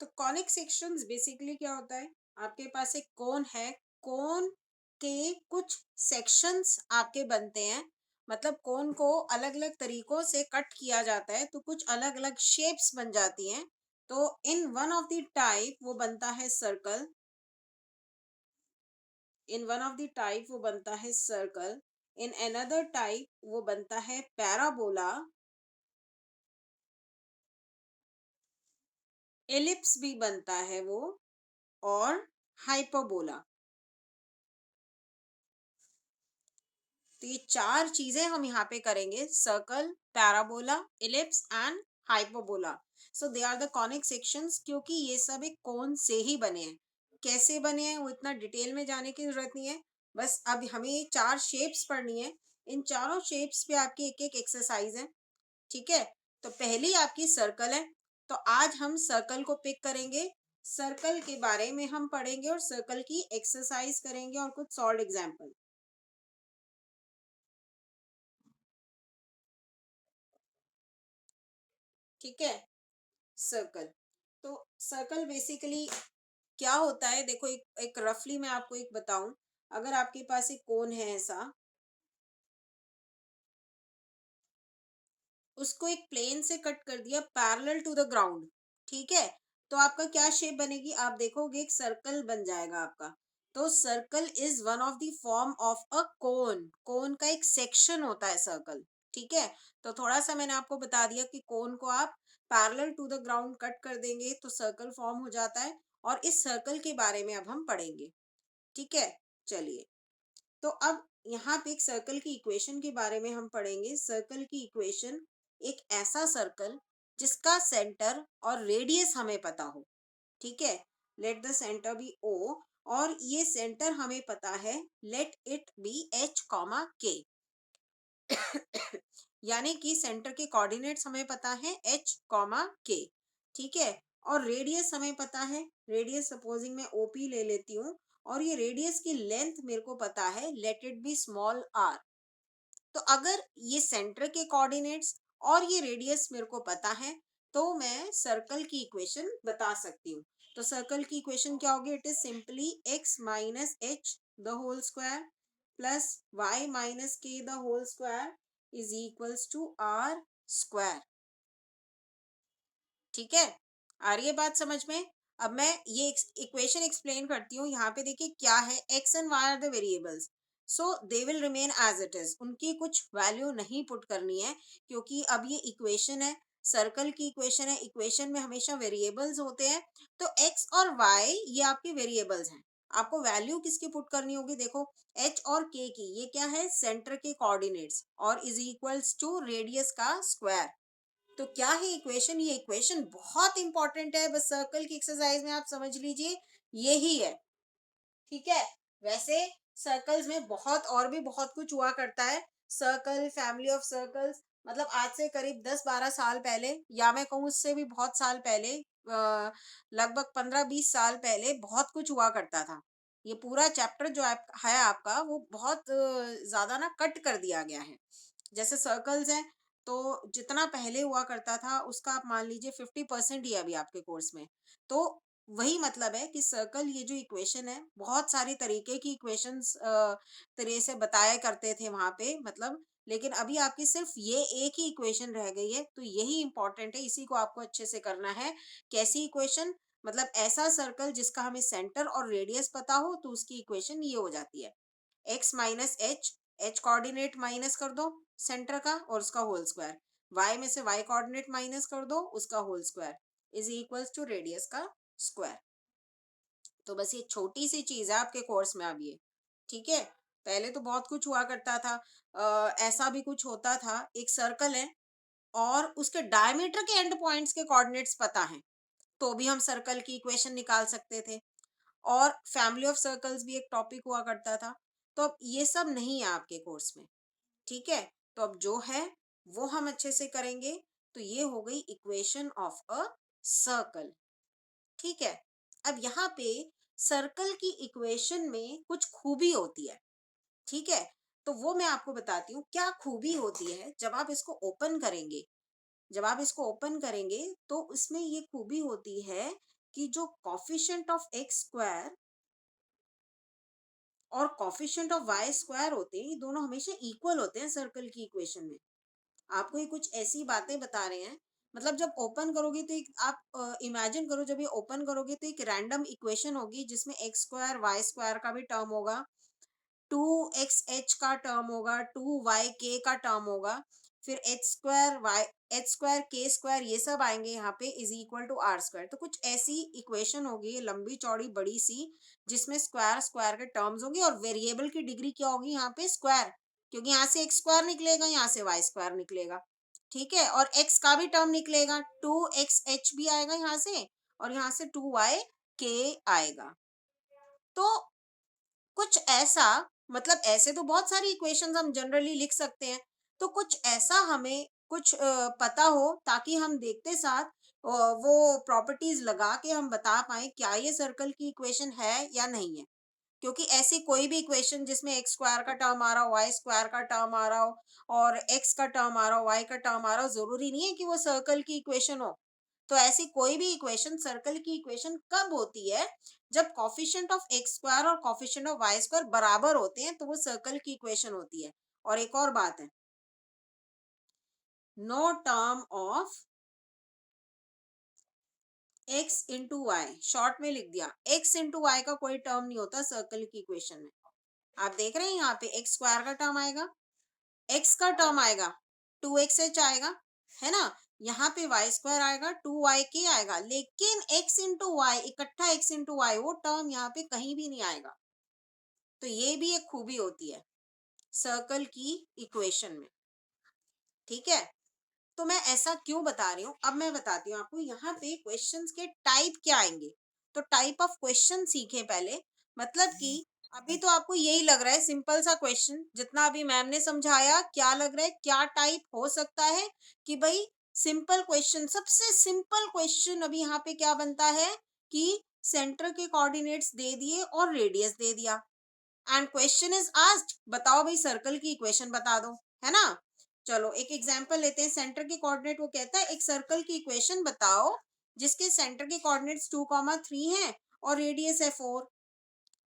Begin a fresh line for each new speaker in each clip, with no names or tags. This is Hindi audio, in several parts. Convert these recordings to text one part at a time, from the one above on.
तो कॉनिक सेक्शंस बेसिकली क्या होता है, आपके पास एक कोन है, कोन के कुछ सेक्शंस आपके बनते हैं, मतलब कोन को अलग अलग तरीकों से कट किया जाता है तो कुछ अलग अलग शेप्स बन जाती हैं। तो in one of the type वो बनता है circle, in one of the type वो बनता है सर्कल, इन अनदर टाइप वो बनता है पैराबोला, एलिप्स भी बनता है वो, और हाइपरबोला। तो ये चार चीजें हम यहाँ पे करेंगे, circle, parabola, ellipse and hyperbola. So they are the conic sections, क्योंकि ये सब एक कोन से ही बने हैं। कैसे बने हैं वो इतना डिटेल में जाने की जरूरत नहीं है, बस अब हमें ये चार शेप्स पढ़नी है। इन चारों शेप्स पे आपकी एक एक एक्सरसाइज है, ठीक है। तो पहली आपकी सर्कल है, तो आज हम सर्कल को पिक करेंगे, सर्कल के बारे में हम पढ़ेंगे और सर्कल की एक्सरसाइज करेंगे और कुछ सॉल्व एग्जाम्पल, ठीक है। सर्कल, तो सर्कल बेसिकली क्या होता है, देखो एक एक रफली मैं आपको एक बताऊं। अगर आपके पास एक कोन है ऐसा, उसको एक प्लेन से कट कर दिया पैरेलल टू द ग्राउंड, ठीक है, तो आपका क्या शेप बनेगी, आप देखोगे एक सर्कल बन जाएगा आपका। तो circle is one of the form of a cone, cone का एक सेक्शन होता है सर्कल, ठीक है। तो थोड़ा सा मैंने आपको बता दिया कि कोन को आप parallel to the ground cut कर देंगे तो सर्कल फॉर्म हो जाता है, और इस सर्कल के बारे में अब हम पढ़ेंगे, ठीक है। चलिए, तो अब यहाँ पे एक सर्कल की इक्वेशन के बारे में हम पढ़ेंगे। सर्कल की इक्वेशन, एक ऐसा सर्कल जिसका सेंटर और रेडियस हमें पता हो, ठीक है। Let the centre be O, और ये सेंटर हमें पता है, let it be H comma K, यानी कि सेंटर के कोऑर्डिनेट्स हमें पता है एच कॉमा के, ठीक है। और रेडियस हमें पता है, रेडियस सपोजिंग मैं ओपी ले लेती हूँ, और ये रेडियस की लेंथ मेरे को पता है, let it be small R. तो अगर ये सेंटर के कोऑर्डिनेट्स और ये रेडियस मेरे को पता है, तो मैं सर्कल की इक्वेशन बता सकती हूँ। तो सर्कल की इक्वेशन क्या होगी, it is simply x minus h the whole square plus y minus k the whole square is equals to are square, ठीक है। आ रही है बात समझ में। अब मैं ये इक्वेशन एक्सप्लेन करती हूँ। यहाँ पे देखिए क्या है, X and Y are the variables, so they will remain as it is, उनकी कुछ वैल्यू नहीं पुट करनी है, क्योंकि अब ये इक्वेशन है, सर्कल की इक्वेशन है, इक्वेशन में हमेशा वेरिएबल्स होते हैं। तो एक्स और वाई ये आपके वेरिएबल्स हैं, आपको वैल्यू किसकी पुट करनी होगी, देखो एच और के की, ये क्या है, सेंटर के कोऑर्डिनेट्स, और इज इक्वल्स टू रेडियस का स्क्वायर। तो क्या है इक्वेशन, ये इक्वेशन बहुत इंपॉर्टेंट है, बस सर्कल की एक्सरसाइज में आप समझ लीजिए यही है, ठीक है। वैसे सर्कल्स में बहुत और भी बहुत कुछ हुआ करता है, सर्कल, फैमिली ऑफ सर्कल्स, मतलब आज से करीब 10-12 साल पहले, या मैं कहूँ उससे भी बहुत साल पहले, लगभग 15-20 साल पहले बहुत कुछ हुआ करता था। ये पूरा चैप्टर जो है आपका, वो बहुत ज्यादा ना कट कर दिया गया है। जैसे सर्कल्स हैं, तो जितना पहले हुआ करता था उसका आप मान लीजिए 50% ही है अभी आपके कोर्स में। तो वही मतलब है कि सर्कल, ये जो इक्वेशन है, बहुत सारी तरीके की इक्वेशंस तरह से बताया करते थे वहां पे, मतलब, लेकिन अभी आपकी सिर्फ ये एक ही इक्वेशन रह गई है, तो यही इंपॉर्टेंट है, इसी को आपको अच्छे से करना है। कैसी इक्वेशन, मतलब ऐसा सर्कल जिसका हमें सेंटर और रेडियस पता हो, तो उसकी इक्वेशन ये हो जाती है, x minus H, H coordinate minus कर दो सेंटर का और उसका होल स्क्वायर, वाई में से वाई कोऑर्डिनेट माइनस कर दो उसका whole square, is equals to radius का स्क्वायर। तो बस ये छोटी सी चीज है आपके कोर्स में अब ये, ठीक है। पहले तो बहुत कुछ हुआ करता था, ऐसा भी कुछ होता था, एक सर्कल है और उसके डायमीटर के एंड पॉइंट्स के कोऑर्डिनेट्स पता हैं, तो भी हम सर्कल की इक्वेशन निकाल सकते थे। और फैमिली ऑफ सर्कल्स भी एक टॉपिक हुआ करता था। तो अब ये सब नहीं है आपके कोर्स में, ठीक है। तो अब जो है वो हम अच्छे से करेंगे। तो ये हो गई इक्वेशन ऑफ अ सर्कल, ठीक है। अब यहाँ पे सर्कल की इक्वेशन में कुछ खूबी होती है, ठीक है। तो वो मैं आपको बताती हूँ क्या खूबी होती है जब आप इसको ओपन करेंगे। जब आप इसको ओपन करेंगे तो इसमें ये खूबी होती है कि जो कॉफिशिएंट ऑफ एक्स स्क्वायर और कॉफिशिएंट ऑफ वाई स्क्वायर होते हैं, ये दोनों हमेशा इक्वल होते हैं सर्कल की इक्वेशन में। आपको ये कुछ ऐसी बातें बता रहे हैं, मतलब जब ओपन करोगे तो एक आप इमेजिन करो, जब ये ओपन करोगे तो एक रैंडम इक्वेशन होगी जिसमें एक्स स्क्वायर वाई स्क्वायर का भी टर्म होगा, टू एक्स एच का टर्म होगा, टू वाई के का टर्म होगा, फिर H square Y H square K square ये सब आएंगे यहाँ पे is equal to are square. तो कुछ ऐसी इक्वेशन होगी लंबी चौड़ी बड़ी सी, जिसमें स्क्वायर स्क्वायर के टर्म्स होंगे और वेरिएबल की डिग्री क्या होगी यहाँ पे स्क्वायर, क्योंकि यहाँ से एक्स स्क्वायर निकलेगा, यहाँ से वाई स्क्वायर निकलेगा। ठीक है, और एक्स का भी टर्म निकलेगा, टू एक्स एच भी आएगा यहाँ से, और यहाँ से टू वाई के आएगा। तो कुछ ऐसा, मतलब ऐसे तो बहुत सारी इक्वेशंस हम जनरली लिख सकते हैं, तो कुछ ऐसा हमें कुछ पता हो ताकि हम देखते साथ वो प्रॉपर्टीज लगा के हम बता पाए क्या ये सर्कल की इक्वेशन है या नहीं है। क्योंकि ऐसी कोई भी इक्वेशन जिसमें एक्स स्क्वायर का टर्म आ रहा हो, वाई स्क्वायर का टर्म आ रहा हो, और एक्स का टर्म आ रहा हो, वाई का टर्म आ रहा हो, जरूरी नहीं है कि वो सर्कल की इक्वेशन हो। तो ऐसी कोई भी इक्वेशन सर्कल की इक्वेशन कब होती है? जब कॉफिशिएंट ऑफ एक्स स्क्वायर और कॉफिशिएंट ऑफ वाई स्क्वायर बराबर होते हैं तो वो सर्कल की इक्वेशन होती है। और एक और बात है, no term of X into Y, short में लिख दिया, एक्स इंटू वाई का कोई टर्म नहीं होता सर्कल की इक्वेशन में। आप देख रहे हैं यहाँ पे एक्स स्क्वायर का टर्म आएगा, एक्स का टर्म आएगा, टू एक्स एच आएगा, है ना, यहाँ पे वाई स्क्वायर आएगा, टू वाई के आएगा, लेकिन एक्स इंटू वाई इकट्ठा एक्स इंटू वाई वो टर्म यहाँ पे कहीं भी नहीं आएगा। तो ये भी एक खूबी होती है सर्कल की इक्वेशन में। ठीक है, तो मैं ऐसा क्यों बता रही हूँ, अब मैं बताती हूँ आपको। यहाँ पे क्वेश्चंस के टाइप क्या आएंगे, तो टाइप ऑफ क्वेश्चन सीखे पहले। मतलब कि अभी तो आपको यही लग रहा है सिंपल सा क्वेश्चन, जितना अभी मैम ने समझाया क्या लग रहा है क्या टाइप हो सकता है, कि भाई सिंपल क्वेश्चन, सबसे सिंपल क्वेश्चन अभी यहाँ पे क्या बनता है कि सेंटर के कोऑर्डिनेट्स दे दिए और रेडियस दे दिया, एंड क्वेश्चन इज आस्क्ड बताओ भाई सर्कल की इक्वेशन बता दो, है ना। चलो एक एग्जांपल लेते हैं, सेंटर के कोऑर्डिनेट, वो कहता है एक सर्कल की इक्वेशन बताओ जिसके सेंटर के कोऑर्डिनेट्स 2,3 हैं और रेडियस है 4।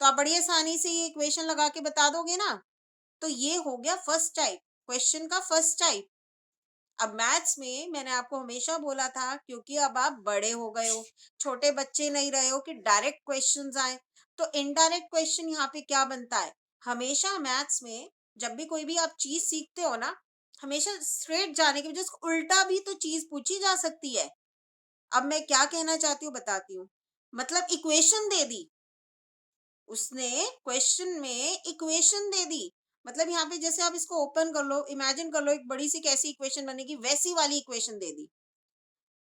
तो आप बड़ी आसानी से ये इक्वेशन लगा के बता दोगे ना। तो ये हो गया फर्स्ट टाइप, क्वेश्चन का फर्स्ट टाइप। अब मैथ्स में मैंने आपको हमेशा बोला था, क्योंकि अब आप बड़े हो गए हो, छोटे बच्चे नहीं रहे हो कि डायरेक्ट क्वेश्चंस आए, तो इनडायरेक्ट क्वेश्चन यहाँ पे क्या बनता है, हमेशा मैथ्स में जब भी कोई भी आप चीज सीखते हो ना, हमेशा स्ट्रेट जाने के बजाय उसको उल्टा भी तो चीज पूछी जा सकती है। अब मैं क्या कहना चाहती हूँ बताती हूँ, मतलब इक्वेशन दे दी उसने, क्वेश्चन में इक्वेशन दे दी, मतलब यहाँ पे जैसे आप इसको ओपन कर लो, इमेजिन कर लो एक बड़ी सी कैसी इक्वेशन बनेगी, वैसी वाली इक्वेशन दे दी।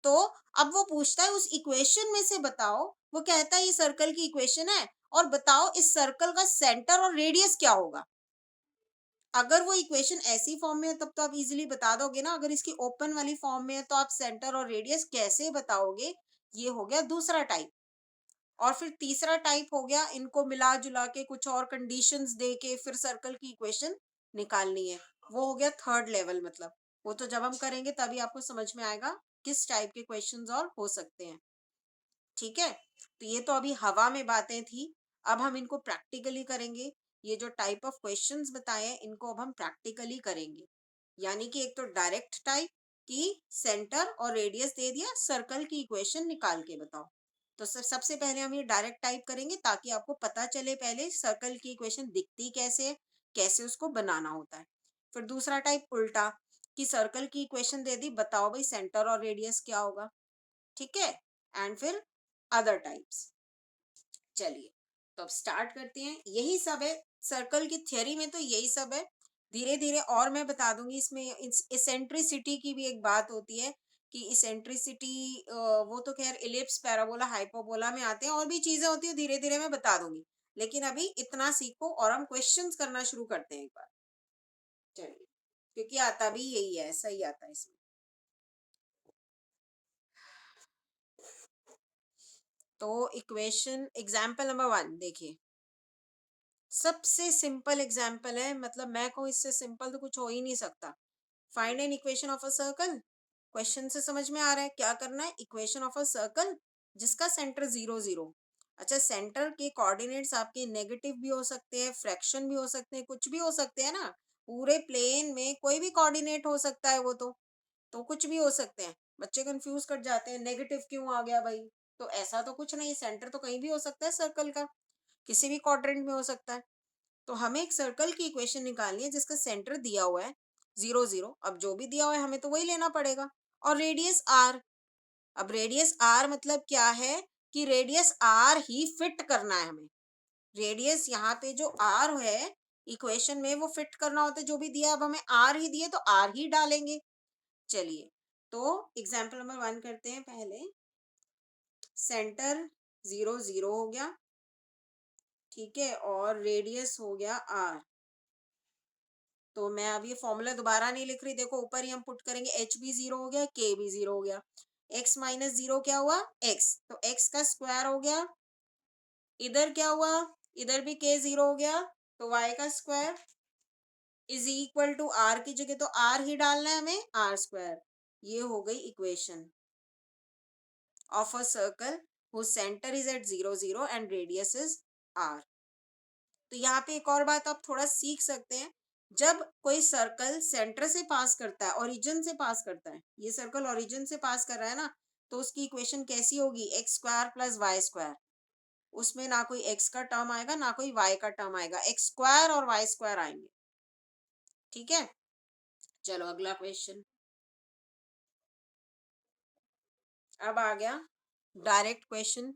तो अब वो पूछता है उस इक्वेशन में से बताओ, वो कहता है ये सर्कल की इक्वेशन है और बताओ इस सर्कल का सेंटर और रेडियस क्या होगा। अगर वो इक्वेशन ऐसी फॉर्म में है तब तो आप इजीली बता दोगे ना, अगर इसकी ओपन वाली फॉर्म में है तो आप सेंटर और रेडियस कैसे बताओगे। ये हो गया दूसरा टाइप। और फिर तीसरा टाइप हो गया, इनको मिला जुला के कुछ और कंडीशंस दे के फिर सर्कल की इक्वेशन निकालनी है, वो हो गया थर्ड लेवल। मतलब वो तो जब हम करेंगे तभी आपको समझ में आएगा किस टाइप के क्वेश्चंस और हो सकते हैं। ठीक है, तो ये तो अभी हवा में बातें थी, अब हम इनको प्रैक्टिकली करेंगे। ये जो टाइप ऑफ क्वेश्चंस बताए हैं इनको अब हम प्रैक्टिकली करेंगे। यानी कि एक तो डायरेक्ट टाइप की सेंटर और रेडियस दे दिया, सर्कल की इक्वेशन निकाल के बताओ। तो सबसे पहले हम ये डायरेक्ट टाइप करेंगे ताकि आपको पता चले पहले सर्कल की इक्वेशन दिखती कैसे है, कैसे उसको बनाना होता है। फिर दूसरा टाइप उल्टा, कि सर्कल की इक्वेशन दे दी बताओ भाई सेंटर और रेडियस क्या होगा। ठीक है, एंड फिर अदर टाइप्स। चलिए, तो अब स्टार्ट करते हैं, यही सब है सर्कल की थ्योरी में, तो यही सब है। धीरे धीरे और मैं बता दूंगी, इसमें इसेंट्रिसिटी की भी एक बात होती है कि इसेंट्रिसिटी, वो तो खैर इलिप्स पैराबोला हाइपरबोला में आते हैं, और भी चीजें होती है, धीरे धीरे मैं बता दूंगी। लेकिन अभी इतना सीखो और हम क्वेश्चंस करना शुरू करते हैं एक बार। चलिए, क्योंकि आता भी यही है, सही आता है इसमें। तो इक्वेशन एग्जाम्पल नंबर 1 देखिए, सबसे सिंपल एग्जाम्पल है, मतलब मैं कहूँ इससे सिंपल तो कुछ हो ही नहीं सकता। Find an equation of a circle. Question से समझ में आ रहा है क्या करना है, इक्वेशन ऑफ अ सर्कल। जिसका सेंटर 0 0। अच्छा, सेंटर के कोऑर्डिनेट्स आपके नेगेटिव भी हो सकते हैं, फ्रैक्शन भी हो सकते हैं, कुछ भी हो सकते हैं ना। पूरे प्लेन में कोई भी कोऑर्डिनेट हो सकता है, वो तो कुछ भी हो सकते हैं। बच्चे कंफ्यूज कर जाते हैं, नेगेटिव क्यों आ गया भाई। तो ऐसा तो कुछ नहीं, सेंटर तो कहीं भी हो सकता है सर्कल का, किसी भी क्वाड्रेंट में हो सकता है। तो हमें एक सर्कल की इक्वेशन निकालनी है जिसका सेंटर दिया हुआ है 0 0। अब जो भी दिया हुआ है हमें तो वही लेना पड़ेगा। और रेडियस आर। अब रेडियस आर मतलब क्या है कि रेडियस आर ही फिट करना है हमें। रेडियस यहाँ पे जो आर है इक्वेशन में वो फिट करना होता है जो भी दिया। अब हमें आर ही दिए तो आर ही डालेंगे। चलिए, तो एग्जाम्पल नंबर 1 करते हैं पहले। सेंटर 0 0 हो गया, ठीक है, और रेडियस हो गया आर। तो मैं अब ये फॉर्मूला दोबारा नहीं लिख रही, देखो ऊपर ही हम पुट करेंगे। एच भी 0 हो गया, के भी 0 हो गया। एक्स माइनस 0 क्या हुआ, एक्स, तो एक्स का स्क्वायर हो गया। इधर क्या हुआ, इधर भी के 0 हो गया, तो वाई का square is equal to R की जगह तो आर ही डालना है हमें, आर स्क्वायर। ये हो गई equation of a circle whose center is at 0 0 and radius is r। तो यहाँ पे एक और बात आप थोड़ा सीख सकते हैं। जब कोई सर्कल सेंटर से पास करता है, ओरिजिन से पास करता है, ये सर्कल ओरिजिन से पास कर रहा है ना, तो उसकी इक्वेशन कैसी होगी, X square plus Y square. उसमें ना कोई एक्स का टर्म आएगा ना कोई वाई का टर्म आएगा, एक्स स्क्वायर और वाई स्क्वायर आएंगे। ठीक है, चलो अगला क्वेश्चन। अब आ गया direct question.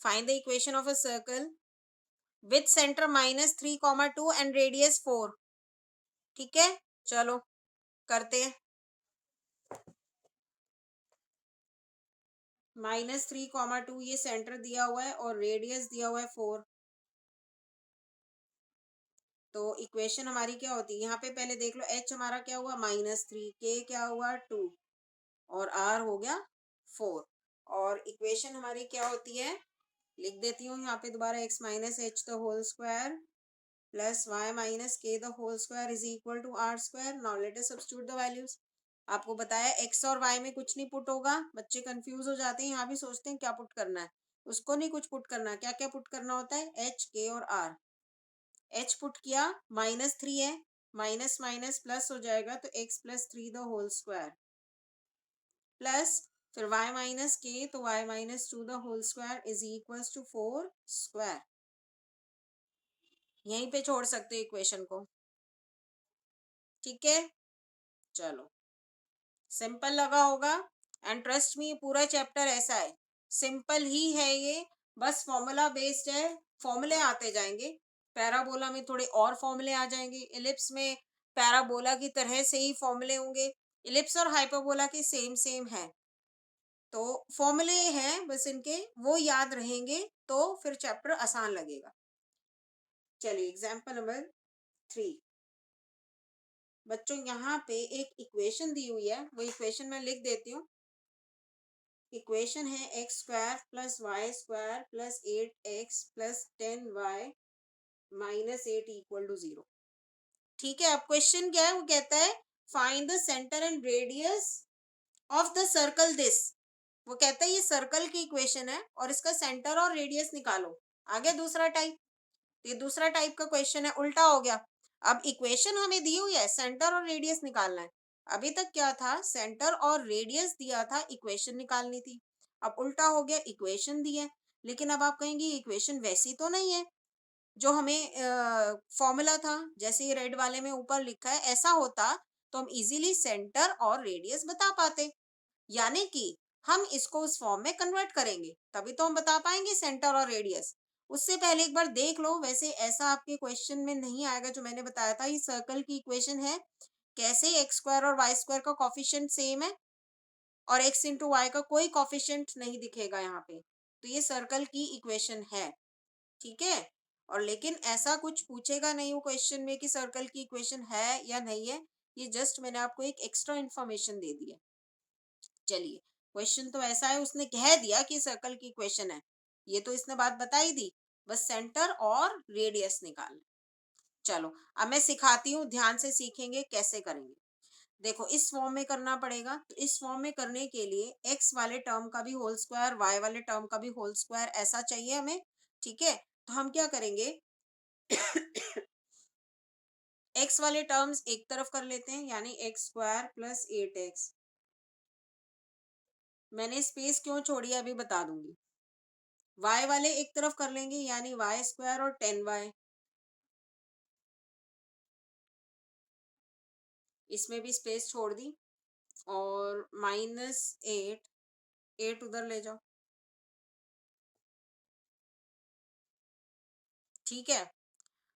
Find the equation of a circle with centre -3, 2 and radius 4। ठीक है, चलो करते हैं। -3, 2 ये सेंटर दिया हुआ है और रेडियस दिया हुआ है 4। तो इक्वेशन हमारी क्या होती है, यहाँ पे पहले देख लो। एच हमारा क्या हुआ, -3, के क्या हुआ 2, और आर हो गया 4। और इक्वेशन हमारी क्या होती है, लिख देती हूँ यहाँ पे दोबारा। X minus h the whole square plus y minus k the whole square is equal to are square. Now let us substitute the values. आपको बताया एक्स और वाई में कुछ नहीं पुट होगा, बच्चे कंफ्यूज हो जाते हैं, यहाँ भी सोचते हैं क्या पुट करना है। उसको नहीं कुछ पुट करना। क्या क्या पुट करना होता है, एच के और आर। एच पुट किया, -3 है, माइनस माइनस प्लस हो जाएगा, तो X plus 3 the whole square plus फिर y माइनस के, तो y minus 2 the whole square is equals to 4 square. यहीं पे छोड़ सकते हैं इक्वेशन को। ठीक है, चलो सिंपल लगा होगा। एंड ट्रस्ट मी, पूरा चैप्टर ऐसा है, सिंपल ही है ये, बस फॉर्मूला बेस्ड है। फॉर्मूले आते जाएंगे, पैराबोला में थोड़े और फॉर्मूले आ जाएंगे, इलिप्स में पैराबोला की तरह से ही फॉर्मूले होंगे। इलिप्स और हाइपरबोला के सेम सेम है, तो फॉर्मूले हैं बस इनके, वो याद रहेंगे तो फिर चैप्टर आसान लगेगा। चलिए एग्जाम्पल नंबर 3। बच्चों यहाँ पे एक इक्वेशन दी हुई है, वो इक्वेशन मैं लिख देती हूँ। इक्वेशन है X square plus Y square plus 8x plus 10y minus 8 equal to 0। ठीक है, अब क्वेश्चन क्या है, वो कहता है find the centre and radius of the circle this. वो कहता है ये सर्कल की इक्वेशन है और इसका सेंटर और रेडियस निकालो। आगे दूसरा टाइप, ये दूसरा टाइप का क्वेश्चन है, उल्टा हो गया। अब इक्वेशन हमें दी हुई है, सेंटर और रेडियस निकालना है। अभी तक क्या था, सेंटर और रेडियस दिया था, इक्वेशन निकालनी थी। अब उल्टा हो गया, इक्वेशन दी है, लेकिन अब आप कहेंगे इक्वेशन वैसी तो नहीं है जो हमें फॉर्मूला था। जैसे ये रेड वाले में ऊपर लिखा है, ऐसा होता तो हम इजीली सेंटर और रेडियस बता पाते। यानी कि हम इसको उस फॉर्म में कन्वर्ट करेंगे, तभी तो हम बता पाएंगे सेंटर और रेडियस। उससे पहले एक बार देख लो, वैसे ऐसा आपके क्वेश्चन में नहीं आएगा जो मैंने बताया था। ये सर्कल की इक्वेशन है, कैसे एक्स स्क्वायर और वाई स्क्वायर का कॉफिशिएंट सेम है और एक्स इंटू वाई का कोई कॉफिशिएंट नहीं दिखेगा यहाँ पे, तो ये सर्कल की इक्वेशन है। ठीक है, और लेकिन ऐसा कुछ पूछेगा नहीं वो क्वेश्चन में कि सर्कल की इक्वेशन है या नहीं है। ये जस्ट मैंने आपको एक एक्स्ट्रा इन्फॉर्मेशन दे दी है। चलिए, क्वेश्चन तो ऐसा है, उसने कह दिया कि सर्कल की इक्वेशन है, ये तो इसने बात बता ही दी, बस सेंटर और रेडियस निकालना। चलो अब मैं सिखाती हूँ, ध्यान से सीखेंगे कैसे करेंगे। देखो इस फॉर्म में करना पड़ेगा, तो इस फॉर्म में करने के लिए एक्स वाले टर्म का भी होल स्क्वायर, वाई वाले टर्म का भी होल स्क्वायर ऐसा चाहिए हमें। ठीक है, तो हम क्या करेंगे, एक्स वाले टर्म्स एक तरफ कर लेते हैं, यानी एक्स स्क्वायर प्लस 8x। मैंने स्पेस क्यों छोड़ी है अभी बता दूंगी। वाई वाले एक तरफ कर लेंगे, यानी वाई स्क्वायर और 10y। इसमें भी स्पेस छोड़ दी, और -8, 8 उधर ले जाओ। ठीक है,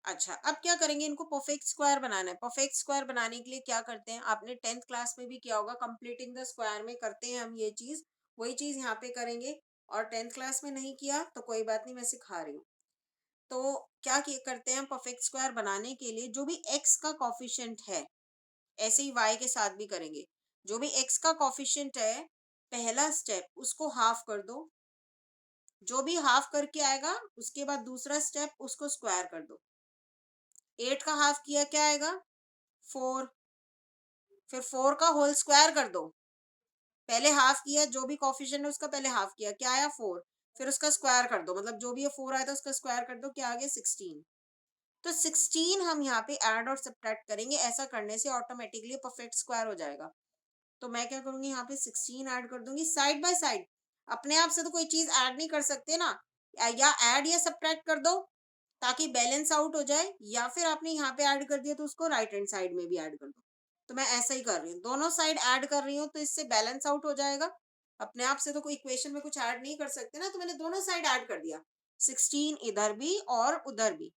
अच्छा अब क्या करेंगे, इनको परफेक्ट स्क्वायर बनाना है। परफेक्ट स्क्वायर बनाने के लिए क्या करते हैं, आपने 10th क्लास में भी किया होगा, कंप्लीटिंग द स्क्वायर में करते हैं हम ये चीज, वही चीज यहाँ पे करेंगे। और 10th क्लास में नहीं किया तो कोई बात नहीं, मैं सिखा रही हूँ। तो क्या करते हैं हम, परफेक्ट स्क्वायर बनाने के लिए जो भी एक्स का कॉफिशिएंट है, ऐसे ही वाई के साथ भी करेंगे। जो भी एक्स का कॉफिशिएंट है, पहला स्टेप उसको हाफ कर दो। जो भी हाफ करके आएगा उसके बाद दूसरा स्टेप उसको स्क्वायर कर दो। 8 का हाफ किया क्या आएगा, 4। फिर 4 का होल स्क्वायर कर दो। पहले हाफ किया, जो भी कॉफिशिएंट है उसका पहले हाफ किया, क्या आया 4। फिर उसका स्क्वायर कर दो, मतलब जो भी ये 4 आया था उसका स्क्वायर कर दो, क्या आ गया 16। तो 16 हम यहाँ पे ऐड और सब्ट्रैक्ट करेंगे। ऐसा करने से ऑटोमेटिकली परफेक्ट स्क्वायर हो जाएगा। तो मैं क्या करूंगी, यहाँ पे 16 ऐड कर दूंगी साइड बाय साइड। अपने आप से तो कोई चीज ऐड नहीं कर सकते ना, या ऐड या सब्ट्रैक्ट कर दो ताकि बैलेंस आउट हो जाए, या फिर आपने यहाँ पे ऐड कर दिया तो उसको राइट हैंड साइड में भी ऐड कर दो। तो मैं ऐसा ही कर रही हूँ, दोनों साइड ऐड कर रही हूँ, तो इससे बैलेंस आउट हो जाएगा। अपने आप से तो कोई इक्वेशन में कुछ ऐड नहीं कर सकते ना, तो मैंने दोनों साइड ऐड कर दिया, 16 इधर भी और उधर भी।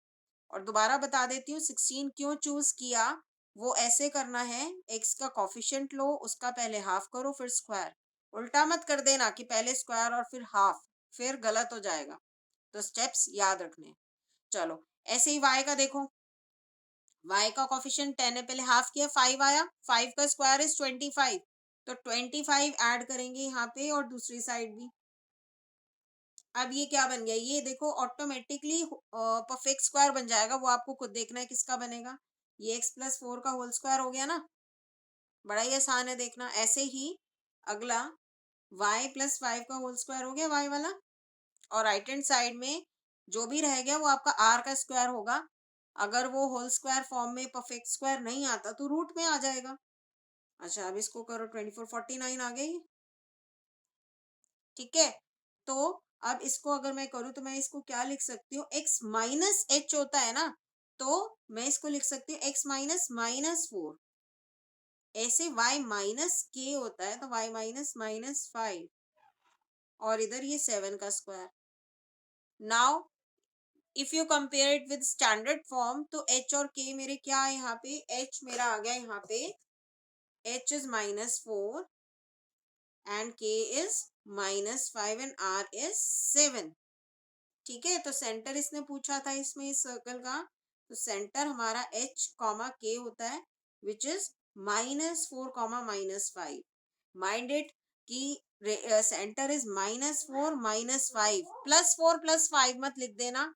और दोबारा बता देती हूँ 16 क्यों चूज किया। वो ऐसे करना है, एक्स का कॉफिशिएंट लो, उसका पहले हाफ करो फिर स्क्वायर। उल्टा मत कर देना कि पहले स्क्वायर और फिर हाफ, फिर गलत हो जाएगा। तो स्टेप्स याद रखने हैं। चलो, ऐसे ही y का देखो, y का कॉफिशिएंट 10 है, पहले हाफ किया 5 आया, 5 का स्क्वायर इज 25। तो 25 ऐड करेंगे यहाँ पे, और दूसरी साइड भी। अब ये क्या बन गया, ये देखो ऑटोमेटिकली परफेक्ट स्क्वायर बन जाएगा। वो आपको खुद देखना है किसका बनेगा, ये x+4 का होल स्क्वायर हो गया ना। बड़ा ही आसान है देखना। ऐसे ही अगला y+5 का होल स्क्वायर हो गया, y वाला। और राइट हैंड साइड में जो भी रह गया वो आपका r का स्क्वायर होगा। अगर वो होल स्क्वायर फॉर्म में परफेक्ट स्क्वायर नहीं आता तो रूट में आ जाएगा। अच्छा अब इसको करो, 24 49 आ गई। ठीक है, तो अब इसको अगर मैं करूँ तो मैं इसको क्या लिख सकती हूँ, x-h होता है ना, तो मैं इसको लिख सकती हूँ x-4। ऐसे y-k होता है तो y-5, और इधर ये 7 का square. Now if you compare it with standard form, तो h और k मेरे क्या है, यहाँ पे h मेरा आ गया, यहाँ पे h is -4 and k is -5 and r is 7। ठीक है, तो सेंटर इसने पूछा था इसमें इस सर्कल का, तो सेंटर हमारा h कॉमा k होता है, which is -4 comma -5। Mind it कि सेंटर इज -4 -5, +4 +5 मत लिख देना।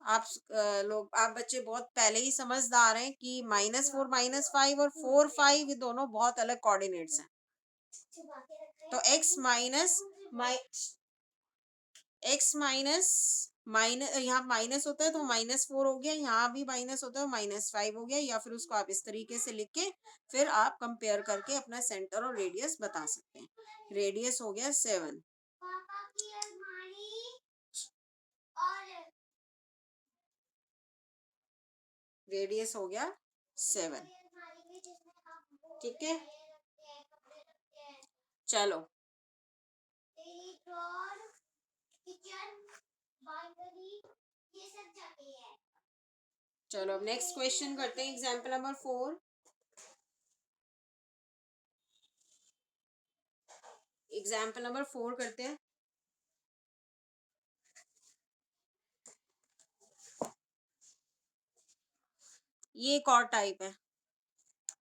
आप लोग, आप बच्चे बहुत पहले ही समझदार हैं कि -4 -5 और 4 5 ये दोनों बहुत अलग कोऑर्डिनेट्स हैं। तो x माइनस यहाँ माइनस होता है तो -4 हो गया, यहाँ भी माइनस होता है -5 हो गया, या फिर उसको आप इस तरीके से लिख के फिर आप कंपेयर करके अपना सेंटर और रेडियस बता सकते हैं। रेडियस हो गया 7, रेडियस हो गया 7। ठीक है, चलो चलो अब नेक्स्ट क्वेश्चन करते हैं, एग्जाम्पल नंबर 4। एग्जाम्पल नंबर 4 करते हैं। ये एक और टाइप है,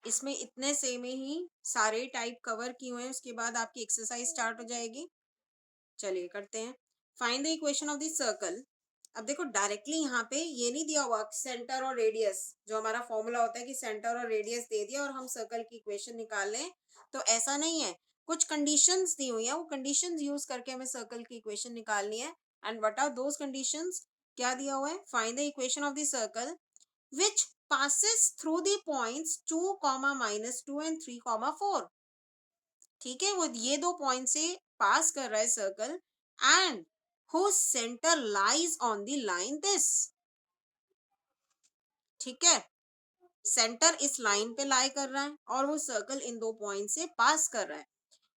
इसमें इतने से में ही सारे टाइप कवर किए हुए हैं, उसके बाद आपकी एक्सरसाइज स्टार्ट हो जाएगी। चलिए करते हैं। Find the equation of the circle अब देखो डायरेक्टली यहाँ पे ये नहीं दिया हुआ सेंटर और रेडियस, जो हमारा फॉर्मूला होता है कि सेंटर और रेडियस दे दिया और हम सर्कल की इक्वेशन निकाल लें, तो ऐसा नहीं है। कुछ कंडीशंस दी हुई है, वो कंडीशंस यूज करके हमें सर्कल की इक्वेशन निकालनी है। And what are those conditions? क्या दिया हुआ है? Find the equation of the circle which passes through the points 2, -2 and 3, 4। ठीक है, वो ये दो पॉइंट से पास कर रहा है circle, and whose center lies on the line this। ठीक है, सेंटर इस लाइन पे लाई कर रहा है और वो सर्कल इन दो पॉइंट से पास कर रहा है।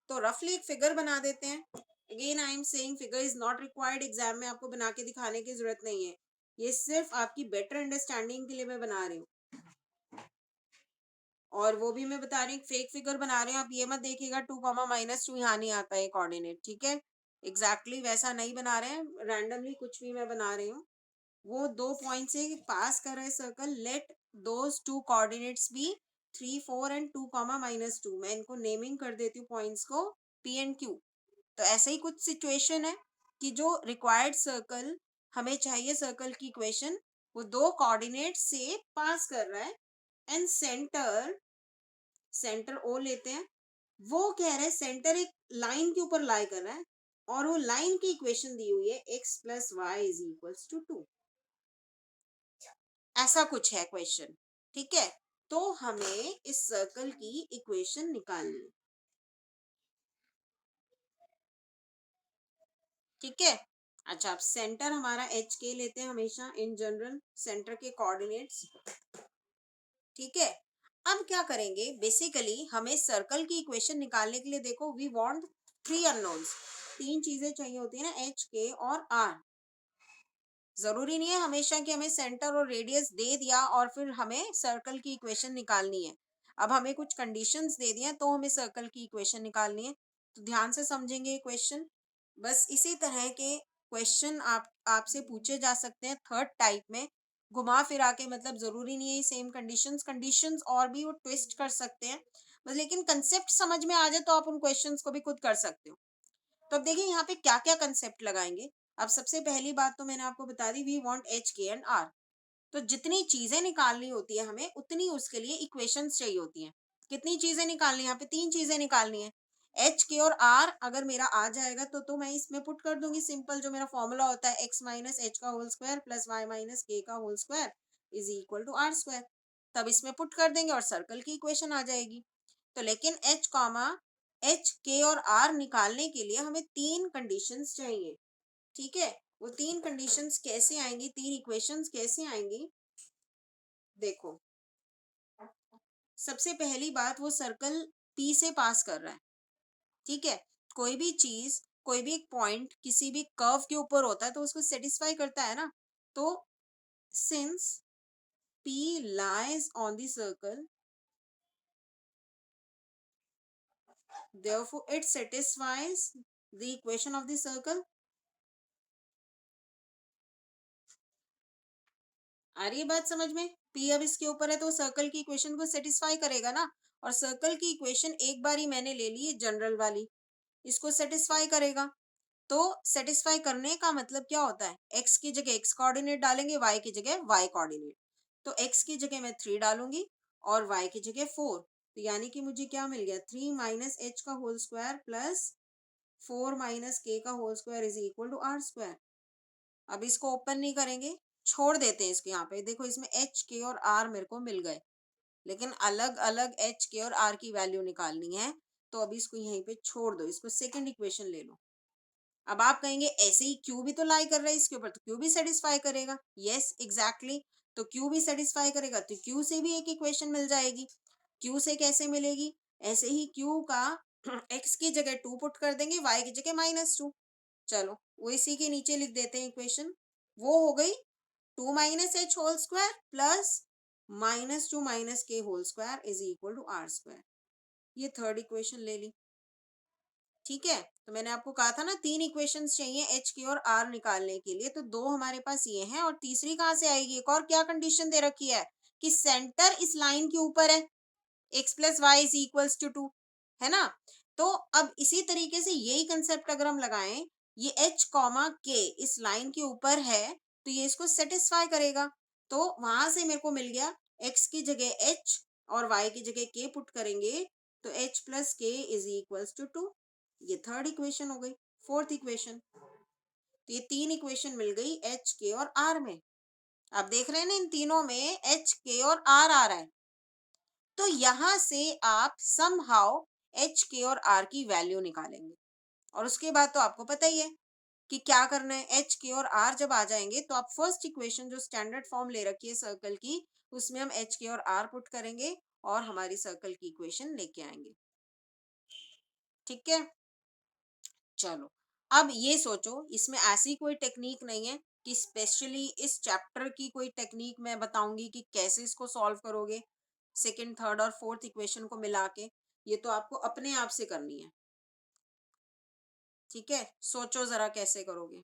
तो रफली एक फिगर बना देते हैं। Again I am saying figure is not required, exam में आपको बना के दिखाने की जरूरत नहीं है, ये सिर्फ आपकी बेटर अंडरस्टैंडिंग के लिए मैं बना रही हूँ। और वो भी मैं बता रही हूँ, फेक फिगर बना रहे हैं, आप ये मत देखिएगा 2, -2 यहाँ नहीं आता है कोऑर्डिनेट। ठीक है, एग्जैक्टली वैसा नहीं बना रहे हैं, रैंडमली कुछ भी मैं बना रही हूँ। वो दो पॉइंट से पास कर रहे हैं circle, let those two coordinates be 3, 4 and 2, -2। मैं इनको नेमिंग कर देती हूँ पॉइंट्स को P एंड Q। तो ऐसे ही कुछ सिचुएशन है कि जो रिक्वायर्ड सर्कल हमें चाहिए, सर्कल की इक्वेशन, वो दो कोऑर्डिनेट से पास कर रहा है, एंड सेंटर, सेंटर ओ लेते हैं, वो कह रहे हैं सेंटर एक लाइन के ऊपर लाई कर रहा है और वो लाइन की इक्वेशन दी हुई है x + y = 2। ऐसा कुछ है क्वेश्चन। ठीक है, तो हमें इस सर्कल की इक्वेशन निकालनी है। ठीक है, अच्छा, अब सेंटर हमारा एच के लेते हैं हमेशा इन जनरल, सेंटर के कोऑर्डिनेट्स। ठीक है, अब क्या करेंगे, बेसिकली हमें सर्कल की इक्वेशन निकालने के लिए देखो वी वांट 3 अननोन्स, तीन चीजें चाहिए होती है ना, एच के और आर। जरूरी नहीं है हमेशा कि हमें सेंटर और रेडियस दे दिया और फिर हमें सर्कल की इक्वेशन निकालनी है। अब हमें कुछ कंडीशंस दे दिए तो हमें सर्कल की इक्वेशन निकालनी है। तो ध्यान से समझेंगे ये क्वेश्चन। बस इसी तरह के क्वेश्चन आपसे पूछे जा सकते हैं थर्ड टाइप में, घुमा फिरा के, मतलब जरूरी नहीं है सेम कंडीशंस और भी वो ट्विस्ट कर सकते हैं, बस लेकिन कंसेप्ट समझ में आ जाए तो आप उन क्वेश्चंस को भी खुद कर सकते हो। तो अब देखिए यहाँ पे क्या क्या कंसेप्ट लगाएंगे। अब सबसे पहली बात तो मैंने आपको बता दी, वी वांट एच के एंड आर। तो जितनी चीजें निकालनी होती है हमें, उतनी उसके लिए इक्वेशंस चाहिए होती हैं। कितनी चीजें निकालनी है? यहाँ पे तीन चीजें निकालनी है। एच के और आर अगर मेरा आ जाएगा तो मैं इसमें पुट कर दूंगी सिंपल, जो मेरा फॉर्मूला होता है x - h का whole square plus y - k का whole square is equal to are square. तब इसमें पुट कर देंगे और सर्कल की इक्वेशन आ जाएगी। तो लेकिन एच के और आर निकालने के लिए हमें तीन कंडीशंस चाहिए। ठीक है, वो तीन कंडीशंस कैसे आएंगी, तीन इक्वेशंस कैसे आएंगी, देखो। सबसे पहली बात, वो सर्कल P से पास कर रहा है। ठीक है, कोई भी चीज, कोई भी एक पॉइंट किसी भी कर्व के ऊपर होता है तो उसको सेटिस्फाई करता है ना। तो since P lies on the circle, therefore it satisfies the equation of the circle। आ रही है बात समझ में? P अब इसके ऊपर है तो सर्कल की इक्वेशन को सेटिस्फाई करेगा ना। और सर्कल की इक्वेशन एक बार ही मैंने ले ली है जनरल वाली, इसको सेटिस्फाई करेगा। तो सेटिस्फाई करने का मतलब क्या होता है, x की जगह x कोऑर्डिनेट डालेंगे, y की जगह y कोऑर्डिनेट। तो x की जगह मैं 3 डालूंगी और y की जगह 4। तो यानी कि मुझे क्या मिल गया, 3 - h का होल स्क्वायर प्लस 4 - k का whole square is equal to are square. अब इसको ओपन नहीं करेंगे, छोड़ देते हैं इसको। यहाँ पे देखो, इसमें h k और r मेरे को मिल गए, लेकिन अलग अलग h k और r की वैल्यू निकालनी है। तो अभी इसको यहीं पे छोड़ दो, इसको सेकंड इक्वेशन ले लो। अब आप कहेंगे ऐसे ही क्यू भी तो लाई कर रहा है इसके ऊपर, तो क्यू भी सेटिस्फाई करेगा। यस एग्जैक्टली, तो क्यू भी सेटिस्फाई करेगा, तो क्यू से भी एक इक्वेशन मिल जाएगी। क्यू से कैसे मिलेगी? ऐसे ही क्यू का x की जगह 2 पुट कर देंगे, y की जगह -2। चलो वो इसी के नीचे लिख देते हैं इक्वेशन। वो हो गई 2 - h whole square plus -2 - k whole square is equal to are square. ये थर्ड इक्वेशन ले ली। ठीक है, तो मैंने आपको कहा था ना तीन इक्वेशंस चाहिए एच के और आर निकालने के लिए, तो दो हमारे पास ये हैं और तीसरी कहाँ से आएगी? एक और क्या कंडीशन दे रखी है कि सेंटर इस लाइन के ऊपर है, x + y = 2, है ना। तो अब इसी तरीके से यही कंसेप्ट अगर हम लगाएं, ये h, k इस लाइन के ऊपर है, तो ये इसको सेटिस्फाई करेगा। तो वहां से मेरे को मिल गया x की जगह h और y की जगह k पुट करेंगे तो h plus k is equals to 2। ये थर्ड इक्वेशन हो गई। फोर्थ इक्वेशन, तो ये तीन इक्वेशन मिल गई h k और r में। आप देख रहे हैं ना इन तीनों में h k और r आ रहा है। तो यहां से आप समहाउ h k और r की वैल्यू निकालेंगे और उसके बाद तो आपको पता ही है कि क्या करना है। एच के और आर जब आ जाएंगे तो आप फर्स्ट इक्वेशन जो स्टैंडर्ड फॉर्म ले रखी है सर्कल की, उसमें हम एच के और आर पुट करेंगे और हमारी सर्कल की इक्वेशन लेके आएंगे। ठीक है, चलो अब ये सोचो, इसमें ऐसी कोई टेक्निक नहीं है कि स्पेशली इस चैप्टर की कोई टेक्निक मैं बताऊंगी कि कैसे इसको सॉल्व करोगे सेकंड थर्ड और फोर्थ इक्वेशन को मिला के। ये तो आपको अपने आप से करनी है। ठीक है, सोचो जरा कैसे करोगे।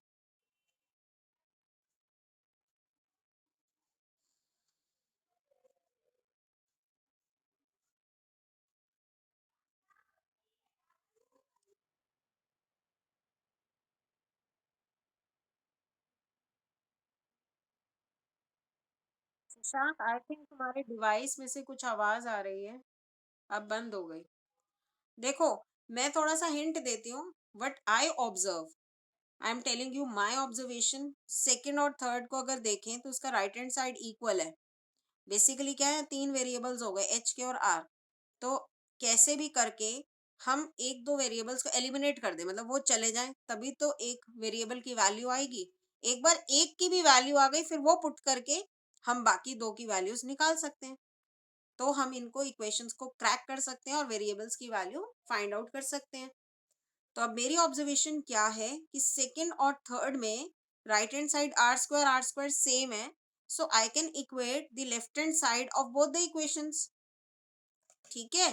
शशांक, आई थिंक तुम्हारे डिवाइस में से कुछ आवाज आ रही है, अब बंद हो गई। देखो, मैं थोड़ा सा हिंट देती हूँ। What I observe, I am telling you my observation. Second और थर्ड को अगर देखें तो उसका राइट हैंड साइड इक्वल है। बेसिकली क्या है, तीन वेरिएबल्स हो गए एच के और आर। तो कैसे भी करके हम एक दो वेरिएबल्स को एलिमिनेट कर दें, मतलब वो चले जाएं, तभी तो एक वेरिएबल की वैल्यू आएगी। एक बार एक की भी वैल्यू आ गई फिर वो पुट करके हम बाकी दो की वैल्यूज निकाल सकते हैं। तो हम इनको इक्वेशंस को क्रैक कर सकते हैं और वेरिएबल्स की वैल्यू फाइंड आउट कर सकते हैं। तो अब मेरी ऑब्जर्वेशन क्या है कि सेकंड और थर्ड में right hand side r square same है। So I can equate the left hand side of both the equations. ठीक है,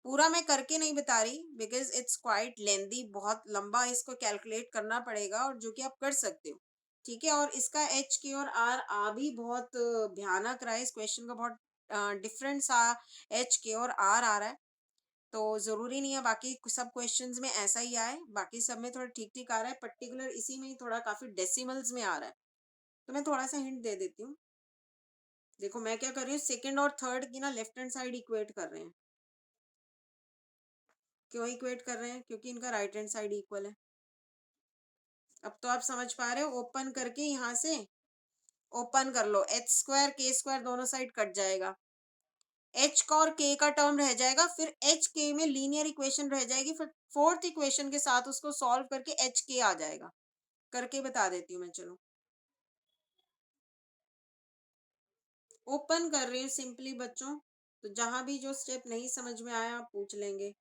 पूरा मैं करके नहीं बता रही बिकॉज इट्स क्वाइट लेंदी, बहुत लंबा इसको कैलकुलेट करना पड़ेगा और जो कि आप कर सकते हो। ठीक है, और इसका एच के और आर आ भी बहुत भयानक रहा है। इस क्वेश्चन का बहुत डिफरेंट सा एच के और आर आ रहा है। तो जरूरी नहीं है बाकी सब क्वेश्चंस में ऐसा ही आए, बाकी सब में थोड़ा ठीक ठीक आ रहा है, पर्टिकुलर इसी में ही थोड़ा काफी डेसिमल्स में आ रहा है। तो मैं थोड़ा सा हिंट दे देती हूँ। देखो मैं क्या कर रही हूँ, सेकंड और थर्ड की ना लेफ्ट हैंड साइड इक्वेट कर रहे हैं। क्यों इक्वेट कर रहे हैं, क्योंकि इनका राइट हैंड साइड इक्वल है। अब तो आप समझ पा रहे हो, ओपन करके यहाँ से ओपन कर लो, एच स्क्वायर के स्क्वायर दोनों साइड कट जाएगा, एच का और के का टर्म रह जाएगा, फिर एच के में लीनियर इक्वेशन रह जाएगी, फिर फोर्थ इक्वेशन के साथ उसको सॉल्व करके एच के आ जाएगा। करके बता देती हूँ मैं, चलो ओपन कर रही हूँ सिंपली बच्चों। तो जहां भी जो स्टेप नहीं समझ में आया आप पूछ लेंगे।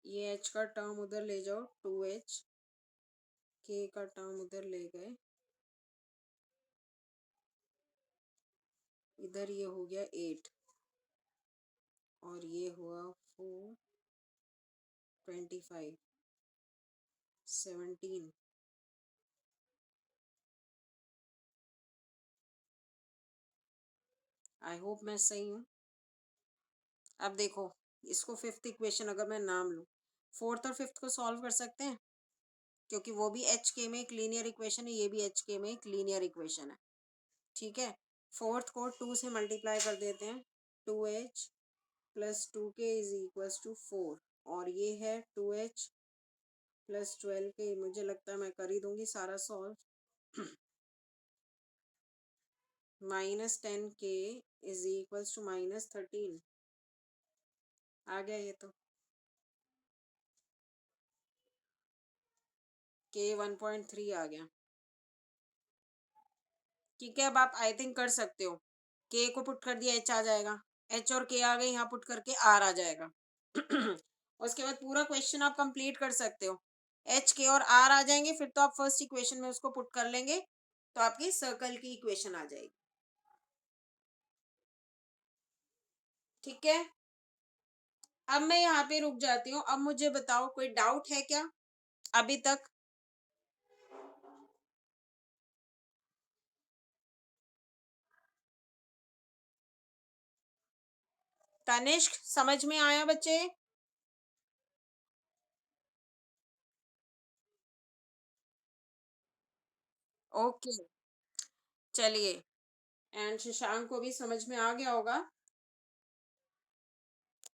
ये एच का टर्म उधर ले जाओ, 2h, के का टर्म उधर ले गए, इधर ये हो गया 8 और ये हुआ 4, 25, 17। आई होप मैं सही हूँ। अब देखो, इसको फिफ्थ इक्वेशन अगर मैं नाम लूँ, फोर्थ और फिफ्थ को सॉल्व कर सकते हैं क्योंकि वो भी एच के में एक लीनियर इक्वेशन है, ये भी एच के में एक लीनियर इक्वेशन है। ठीक है, फोर्थ को 2 से मल्टीप्लाई कर देते हैं, 2h plus 2k is equals to 4, और ये है 2h प्लस 12k। मुझे लगता है मैं कर ही दूंगी सारा solve. -10k is equals to -13। आ गया ये तो, k 1.3 आ गया। ठीक है, अब आप आई थिंक कर सकते हो। के को पुट कर दिया, एच आ जाएगा, एच और के आ गए, यहाँ पुट करके आर आ जाएगा। उसके बाद पूरा क्वेश्चन आप कंप्लीट कर सकते हो। एच के और आर आ जाएंगे फिर तो आप फर्स्ट इक्वेशन में उसको पुट कर लेंगे, तो आपकी सर्कल की इक्वेशन आ जाएगी। ठीक है, अब मैं यहाँ पे रुक जाती हूँ। अब मुझे बताओ कोई डाउट है क्या अभी तक। कनिष्क समझ में आया बच्चे? ओके, चलिए। एंड शशांक को भी समझ में आ गया होगा।